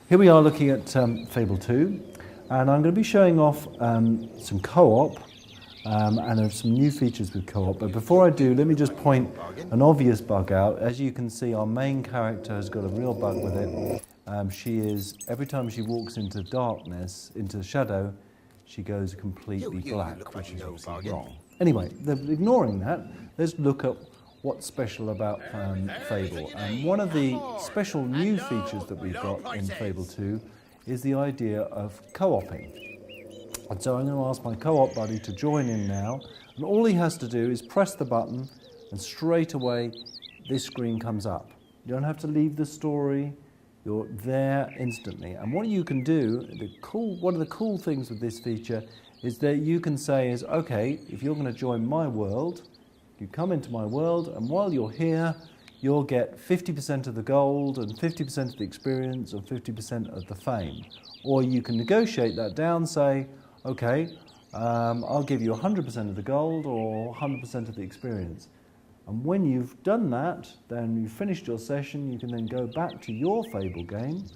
Here we are looking at Fable 2, and I'm going to be showing off some co-op and some new features with co-op. But before I do, let me just point an obvious bug out. As you can see, our main character has got a real bug with it. Every time she walks into darkness, into shadow, she goes completely black, which is obviously wrong. Anyway, ignoring that, let's look at what's special about Fable. And one of the special new features that we've got in Fable 2 is the idea of co-oping. And so I'm going to ask my co-op buddy to join in now, and all he has to do is press the button and straight away this screen comes up. You don't have to leave the story, you're there instantly. And what you can do, one of the cool things with this feature is that you can say is, okay, if you're going to join my world, you come into my world, and while you're here, you'll get 50% of the gold and 50% of the experience or 50% of the fame. Or you can negotiate that down, say, okay, I'll give you 100% of the gold or 100% of the experience. And when you've done that, then you've finished your session, you can then go back to your Fable game,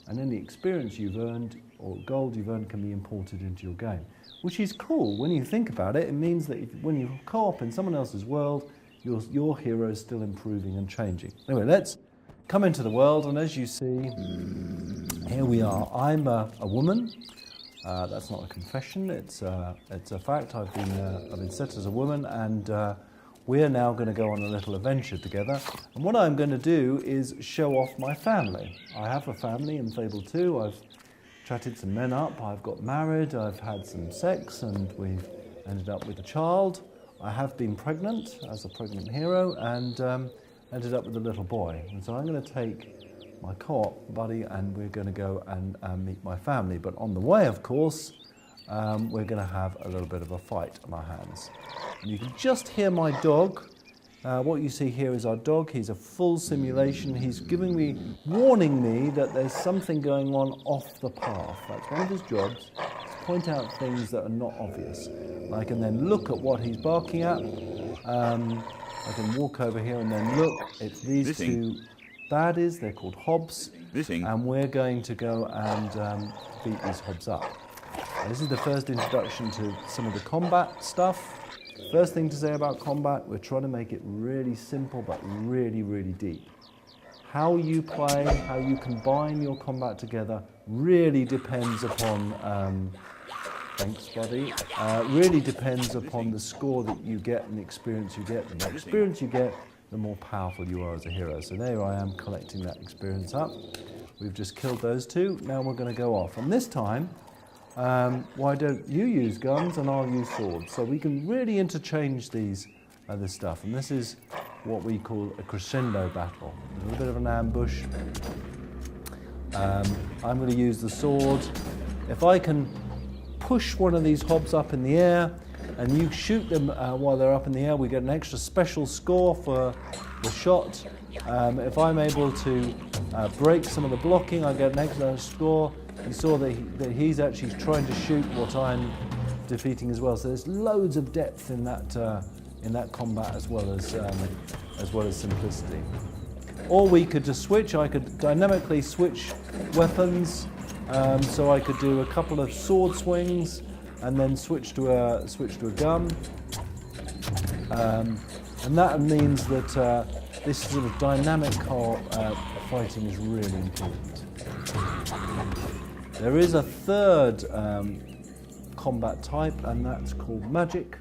and any experience you've earned or gold you've earned can be imported into your game. Which is cool. When you think about it, it means that when you co-op in someone else's world, your hero is still improving and changing. Anyway, let's come into the world, and as you see, here we are. I'm a woman. That's not a confession. It's a fact. I've been set as a woman, and we're now going to go on a little adventure together. And what I'm going to do is show off my family. I have a family in Fable 2. I've chatted some men up, I've got married, I've had some sex, and we've ended up with a child. I have been pregnant as a pregnant hero, and ended up with a little boy. And so I'm going to take my co-op buddy, and we're going to go and meet my family. But on the way, of course, we're going to have a little bit of a fight on our hands. And you can just hear my dog. What you see here is our dog. He's a full simulation. He's warning me that there's something going on off the path. That's one of his jobs, to point out things that are not obvious. I can then look at what he's barking at. I can walk over here and then look. It's these two baddies. They're called hobs. And we're going to go and beat these hobs up. This is the first introduction to some of the combat stuff. First thing to say about combat, we're trying to make it really simple but really, really deep. How you play, how you combine your combat together really depends upon, thanks buddy, really depends upon the score that you get and the experience you get. The more experience you get, the more powerful you are as a hero. So there I am collecting that experience up. We've just killed those two, now we're going to go off. And this time, why don't you use guns and I'll use swords? So we can really interchange this stuff. And this is what we call a crescendo battle. A little bit of an ambush. I'm going to use the sword. If I can push one of these hobs up in the air and you shoot them while they're up in the air, we get an extra special score for the shot. If I'm able to break some of the blocking, I get an extra score. You saw that he's actually trying to shoot what I'm defeating as well. So there's loads of depth in that combat as well as simplicity. Or we could just switch. I could dynamically switch weapons. So I could do a couple of sword swings and then switch to a gun. And that means that this sort of dynamic fighting is really important. There is a third combat type, and that's called magic.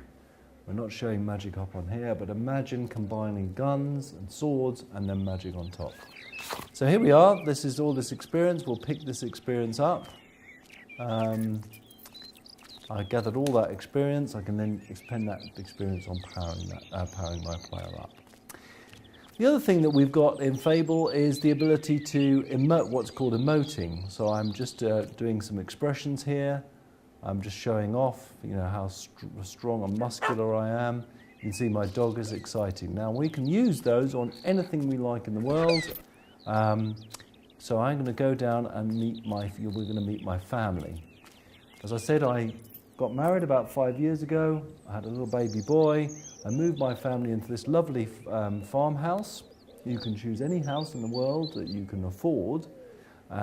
We're not showing magic up on here, but imagine combining guns and swords and then magic on top. So here we are. This is all this experience. We'll pick this experience up. I gathered all that experience. I can then expend that experience on powering my player up. The other thing that we've got in Fable is the ability to emote, what's called emoting. So I'm just doing some expressions here. I'm just showing off, how strong and muscular I am. You can see my dog is exciting. Now we can use those on anything we like in the world. So I'm going to go down and we're going to meet my family. As I said, I got married about 5 years ago. I had a little baby boy. I moved my family into this lovely farmhouse. You can choose any house in the world that you can afford.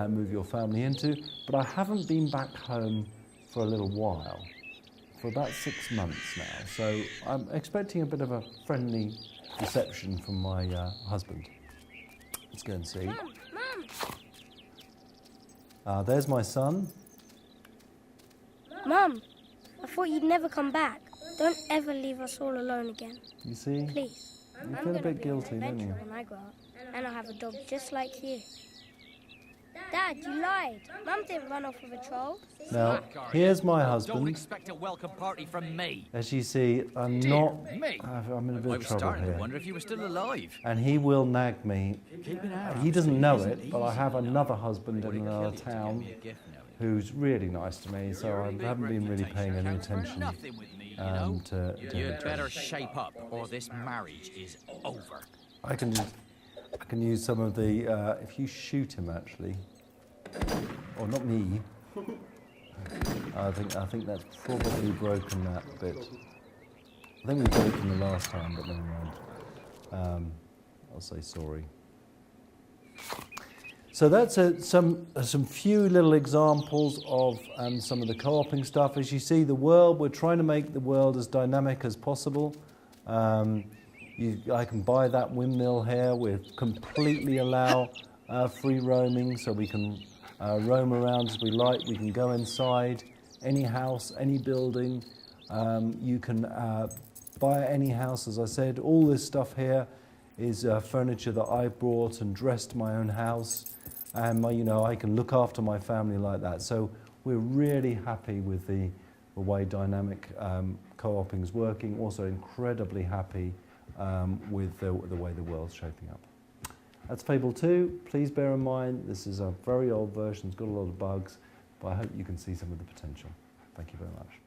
move your family into. But I haven't been back home for a little while, for about 6 months now. So I'm expecting a bit of a friendly reception from my husband. Let's go and see. Mum! There's my son. Mum, I thought you'd never come back. Don't ever leave us all alone again. You see? Please. You feel a bit guilty, don't you? When I grow up, and I'll have a dog just like you. Dad, you lied. Mum didn't run off with a troll. Now, here's my Don't husband. expect a welcome party from me. As you see, I'm in a bit I of was trouble starting to here. wonder if you were still alive. And he will nag me. Keep it out. He doesn't know it, but I have another husband in another town who's really nice to me, so I haven't been really paying any attention Nothing with me, you know. to You'd him. better shape up, or this marriage is over. I can use some of the, if you shoot him actually, or not me, I think that's probably broken that bit. I think we broke him the last time, but never mind. I'll say sorry. So that's some few little examples of some of the co-oping stuff. As you see, the world, we're trying to make the world as dynamic as possible. I can buy that windmill here. We completely allow free roaming, so we can roam around as we like. We can go inside any house, any building. You can buy any house, as I said. All this stuff here is furniture that I brought and dressed my own house. And I can look after my family like that. So we're really happy with the way dynamic co-oping is working. Also incredibly happy with the way the world's shaping up. That's Fable 2. Please bear in mind this is a very old version. It's got a lot of bugs, but I hope you can see some of the potential. Thank you very much.